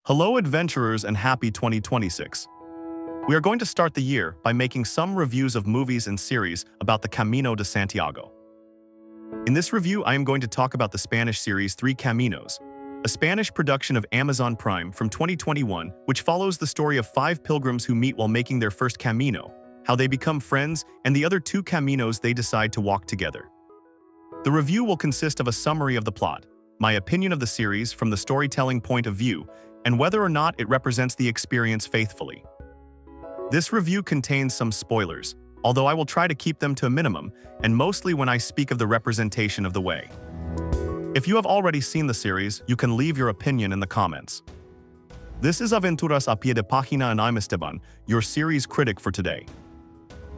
Hello adventurers and happy 2026. We are going to start the year by making some reviews of movies and series about the Camino de Santiago. In this review, I am going to talk about the Spanish series Three Caminos, a Spanish production of Amazon Prime from 2021, which follows the story of 5 pilgrims who meet while making their first Camino, how they become friends, and the other 2 Caminos they decide to walk together. The review will consist of a summary of the plot, my opinion of the series from the storytelling point of view, and whether or not it represents the experience faithfully. This review contains some spoilers, although I will try to keep them to a minimum, and mostly when I speak of the representation of the way. If you have already seen the series, you can leave your opinion in the comments. This is Aventuras a Pie de Página and I'm Esteban, your series critic for today.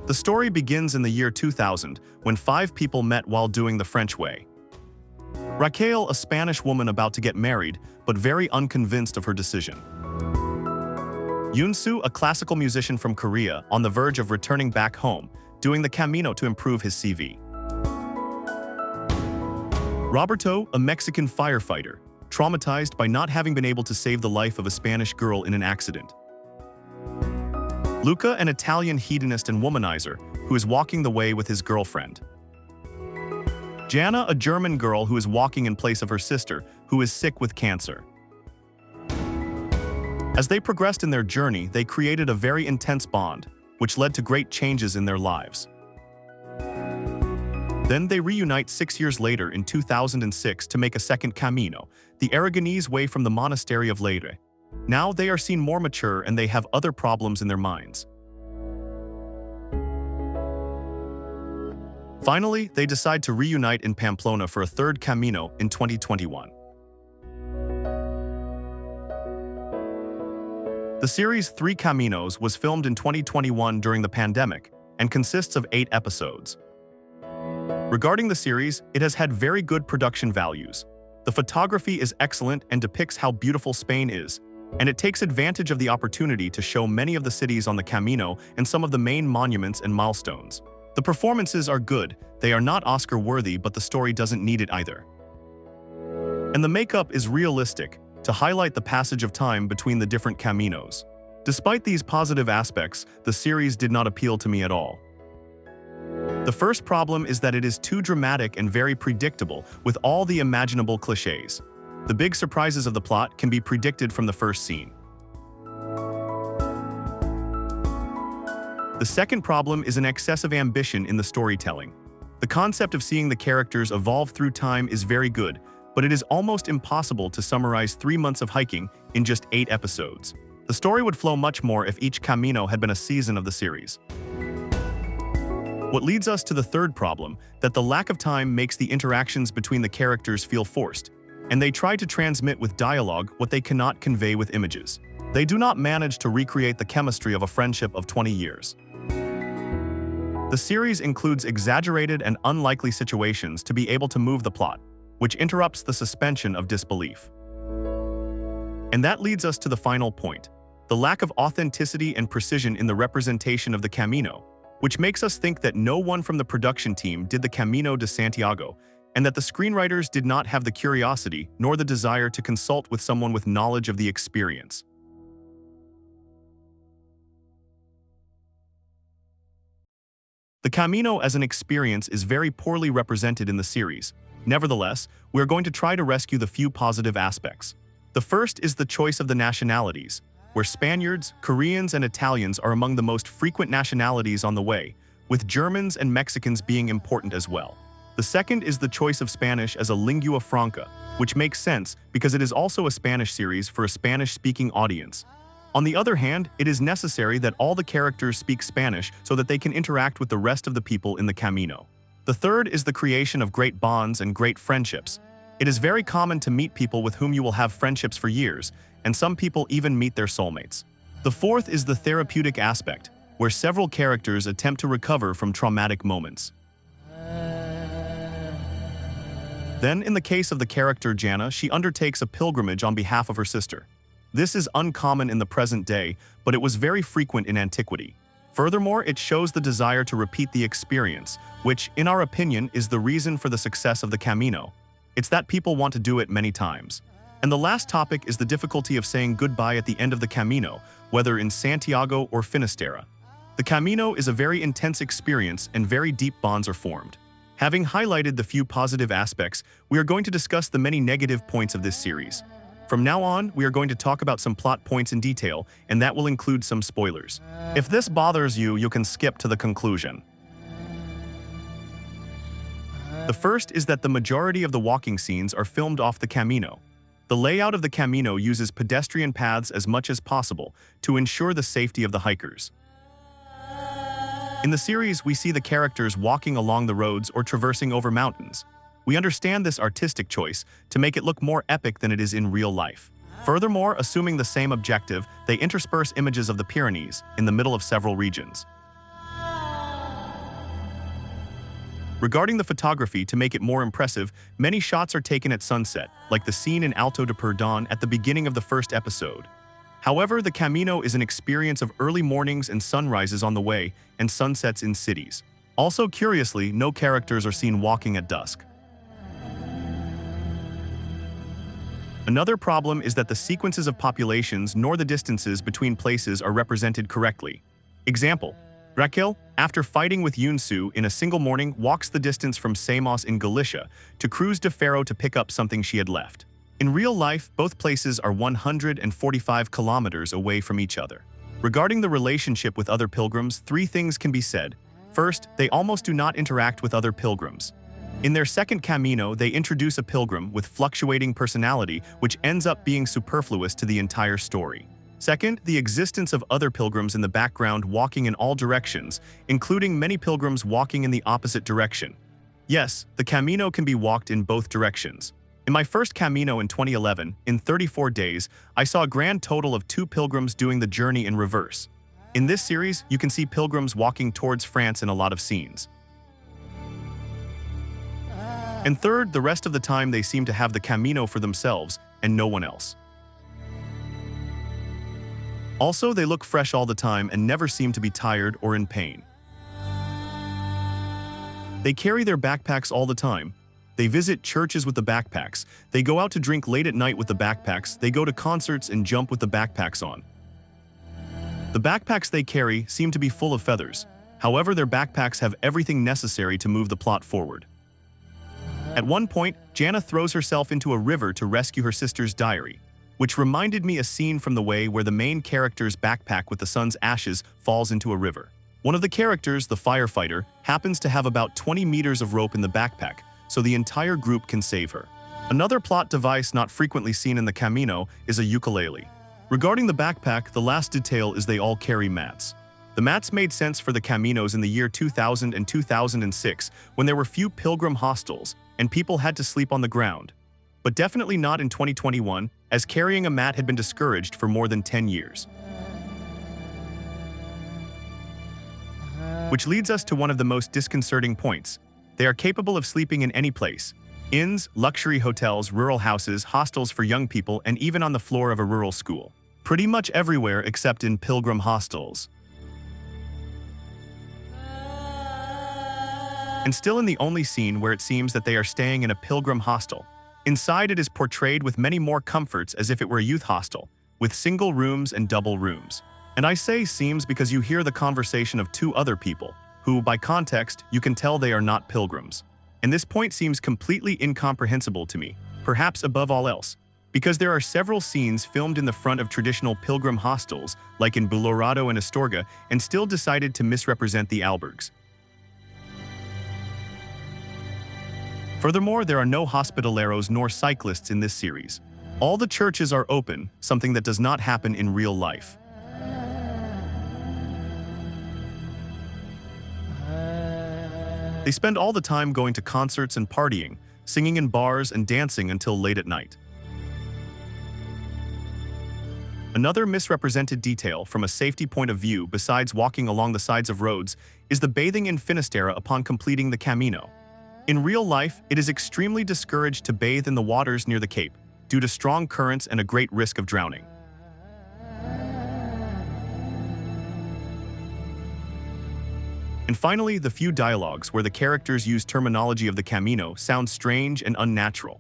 The story begins in the year 2000, when 5 people met while doing the French way. Raquel, a Spanish woman about to get married, but very unconvinced of her decision. Yoon-soo, a classical musician from Korea, on the verge of returning back home, doing the Camino to improve his CV. Roberto, a Mexican firefighter, traumatized by not having been able to save the life of a Spanish girl in an accident. Luca, an Italian hedonist and womanizer, who is walking the way with his girlfriend. Jana, a German girl who is walking in place of her sister, who is sick with cancer. As they progressed in their journey, they created a very intense bond, which led to great changes in their lives. Then they reunite 6 years later in 2006 to make a second Camino, the Aragonese way from the monastery of Leyre. Now they are seen more mature and they have other problems in their minds. Finally, they decide to reunite in Pamplona for a third Camino in 2021. The series Three Caminos was filmed in 2021 during the pandemic and consists of 8 episodes. Regarding the series, it has had very good production values. The photography is excellent and depicts how beautiful Spain is, and it takes advantage of the opportunity to show many of the cities on the Camino and some of the main monuments and milestones. The performances are good, they are not Oscar-worthy, but the story doesn't need it either. And the makeup is realistic, to highlight the passage of time between the different Caminos. Despite these positive aspects, the series did not appeal to me at all. The first problem is that it is too dramatic and very predictable, with all the imaginable cliches. The big surprises of the plot can be predicted from the first scene. The second problem is an excessive ambition in the storytelling. The concept of seeing the characters evolve through time is very good, but it is almost impossible to summarize 3 months of hiking in just 8 episodes. The story would flow much more if each Camino had been a season of the series. What leads us to the third problem, that the lack of time makes the interactions between the characters feel forced, and they try to transmit with dialogue what they cannot convey with images. They do not manage to recreate the chemistry of a friendship of 20 years. The series includes exaggerated and unlikely situations to be able to move the plot, which interrupts the suspension of disbelief. And that leads us to the final point, the lack of authenticity and precision in the representation of the Camino, which makes us think that no one from the production team did the Camino de Santiago, and that the screenwriters did not have the curiosity nor the desire to consult with someone with knowledge of the experience. The Camino as an experience is very poorly represented in the series. Nevertheless, we're going to try to rescue the few positive aspects. The first is the choice of the nationalities, where Spaniards, Koreans, and Italians are among the most frequent nationalities on the way, with Germans and Mexicans being important as well. The second is the choice of Spanish as a lingua franca, which makes sense because it is also a Spanish series for a Spanish-speaking audience. On the other hand, it is necessary that all the characters speak Spanish so that they can interact with the rest of the people in the Camino. The third is the creation of great bonds and great friendships. It is very common to meet people with whom you will have friendships for years, and some people even meet their soulmates. The fourth is the therapeutic aspect, where several characters attempt to recover from traumatic moments. Then, in the case of the character Jana, she undertakes a pilgrimage on behalf of her sister. This is uncommon in the present day, but it was very frequent in antiquity. Furthermore, it shows the desire to repeat the experience, which, in our opinion, is the reason for the success of the Camino. It's that people want to do it many times. And the last topic is the difficulty of saying goodbye at the end of the Camino, whether in Santiago or Finisterre. The Camino is a very intense experience and very deep bonds are formed. Having highlighted the few positive aspects, we are going to discuss the many negative points of this series. From now on, we are going to talk about some plot points in detail, and that will include some spoilers. If this bothers you, you can skip to the conclusion. The first is that the majority of the walking scenes are filmed off the Camino. The layout of the Camino uses pedestrian paths as much as possible to ensure the safety of the hikers. In the series, we see the characters walking along the roads or traversing over mountains. We understand this artistic choice to make it look more epic than it is in real life. Furthermore, assuming the same objective, they intersperse images of the Pyrenees in the middle of several regions. Regarding the photography, to make it more impressive, many shots are taken at sunset, like the scene in Alto de Perdón at the beginning of the first episode. However, the Camino is an experience of early mornings and sunrises on the way, and sunsets in cities. Also, curiously, no characters are seen walking at dusk. Another problem is that the sequences of populations nor the distances between places are represented correctly. Example: Raquel, after fighting with Yunsu in a single morning, walks the distance from Samos in Galicia to Cruz de Ferro to pick up something she had left. In real life, both places are 145 kilometers away from each other. Regarding the relationship with other pilgrims, three things can be said. First, they almost do not interact with other pilgrims. In their second Camino, they introduce a pilgrim with fluctuating personality, which ends up being superfluous to the entire story. Second, the existence of other pilgrims in the background walking in all directions, including many pilgrims walking in the opposite direction. Yes, the Camino can be walked in both directions. In my first Camino in 2011, in 34 days, I saw a grand total of 2 pilgrims doing the journey in reverse. In this series, you can see pilgrims walking towards France in a lot of scenes. And third, the rest of the time they seem to have the Camino for themselves and no one else. Also, they look fresh all the time and never seem to be tired or in pain. They carry their backpacks all the time. They visit churches with the backpacks. They go out to drink late at night with the backpacks. They go to concerts and jump with the backpacks on. The backpacks they carry seem to be full of feathers. However, their backpacks have everything necessary to move the plot forward. At one point, Jana throws herself into a river to rescue her sister's diary, which reminded me a scene from The Way where the main character's backpack with the sun's ashes falls into a river. One of the characters, the firefighter, happens to have about 20 meters of rope in the backpack, so the entire group can save her. Another plot device not frequently seen in the Camino is a ukulele. Regarding the backpack, the last detail is they all carry mats. The mats made sense for the Caminos in the year 2000 and 2006 when there were few pilgrim hostels and people had to sleep on the ground. But definitely not in 2021, as carrying a mat had been discouraged for more than 10 years. Which leads us to one of the most disconcerting points. They are capable of sleeping in any place. Inns, luxury hotels, rural houses, hostels for young people, and even on the floor of a rural school. Pretty much everywhere except in pilgrim hostels. And still in the only scene where it seems that they are staying in a pilgrim hostel. Inside it is portrayed with many more comforts as if it were a youth hostel, with single rooms and double rooms. And I say seems because you hear the conversation of 2 other people, who, by context, you can tell they are not pilgrims. And this point seems completely incomprehensible to me, perhaps above all else, because there are several scenes filmed in the front of traditional pilgrim hostels, like in Bulorado and Astorga, and still decided to misrepresent the albergues. Furthermore, there are no hospitaleros nor cyclists in this series. All the churches are open, something that does not happen in real life. They spend all the time going to concerts and partying, singing in bars and dancing until late at night. Another misrepresented detail from a safety point of view besides walking along the sides of roads is the bathing in Finisterre upon completing the Camino. In real life, it is extremely discouraged to bathe in the waters near the Cape, due to strong currents and a great risk of drowning. And finally, the few dialogues where the characters use terminology of the Camino sound strange and unnatural.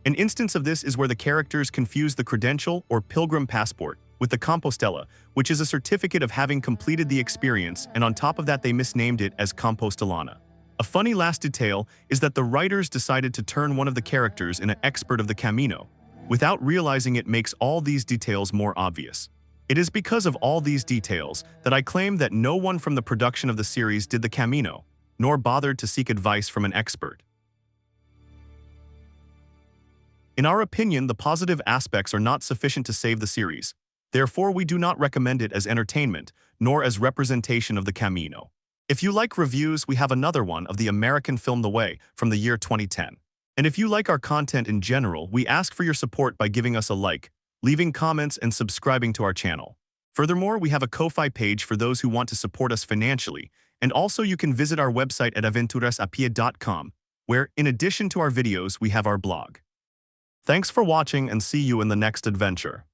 An instance of this is where the characters confuse the credential or pilgrim passport with the Compostela, which is a certificate of having completed the experience, and on top of that they misnamed it as Compostelana. A funny last detail is that the writers decided to turn one of the characters in an expert of the Camino, without realizing it makes all these details more obvious. It is because of all these details that I claim that no one from the production of the series did the Camino, nor bothered to seek advice from an expert. In our opinion, the positive aspects are not sufficient to save the series. Therefore, we do not recommend it as entertainment, nor as representation of the Camino. If you like reviews, we have another one of the American film The Way from the year 2010. And if you like our content in general, we ask for your support by giving us a like, leaving comments, and subscribing to our channel. Furthermore, we have a Ko-Fi page for those who want to support us financially, and also you can visit our website at aventurasapie.com, where, in addition to our videos, we have our blog. Thanks for watching and see you in the next adventure.